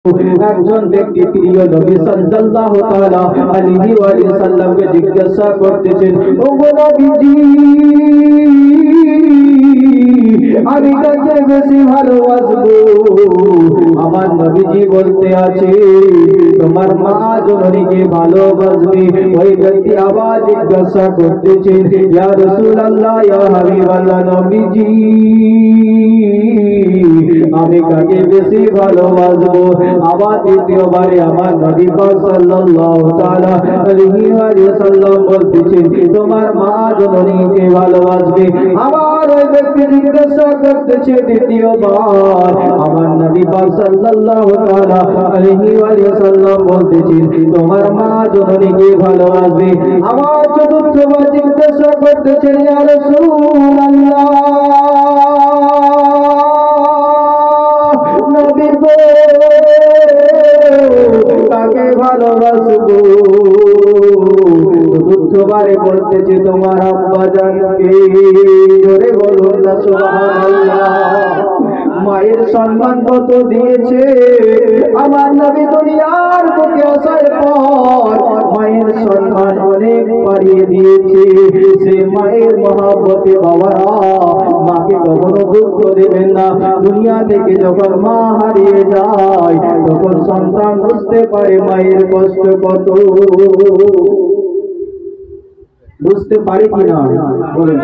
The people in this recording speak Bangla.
একজন ব্যক্তি প্রিয় নবী সাল্লাল্লাহু তাআলা আলাইহি ওয়া সাল্লামকে জিজ্ঞাসা করতেছেন, ও নবীজি, আমি কাকে বেশি ভালোবাসবো? আমার নবীজি বলতে আছে, তোমার মা জননীকে ভালোবাসবে। ওই ব্যক্তি আবার জিজ্ঞাসা করতেছেন, ইয়া রাসূলুল্লাহ, ইয়া হাবিবাল্লাহ, নবীজি, আমি কাকে বেশি ভালোবাসবো? আবার দ্বিতীয়বারে আমার নবী পাক সাল্লাল্লাহু তাআলা আলাইহি ওয়া সাল্লাম বলতেছেন, তোমার মা জননীকে ভালোবাসবে। আবার ওই ব্যক্তি জিজ্ঞাসা করতেছে দ্বিতীয়বার, আমার নবী পাক সাল্লাল্লাহু তাআলা আলাইহি ওয়া সাল্লাম বলতেছেন, তোমার মা জননীকে ভালোবাসবে। আবার চতুর্থবার জিজ্ঞাসা করতেছেন, ইয়া রাসূলুল্লাহ, নবী গো, কাকে ভালোবাসবো? চতুর্থবারে বলতেছে, তোমার আব্বা জানকে। জোরে বলুন না সুবহানাল্লাহ। মায়ের সম্মান কত দিয়েছে আমার নবী দুনিয়ার বুকে আসার পর, মায়ের সম্মান অনেক বাড়িয়ে দিয়েছে। সে মায়ের মহব্বতে বাবারা মাকে কখনো দুঃখ দেবেন না। দুনিয়া থেকে যখন মা হারিয়ে যায়, তখন সন্তান বুঝতে পারে মায়ের কষ্ট কত। বুঝতে পারে কিনা বলেন?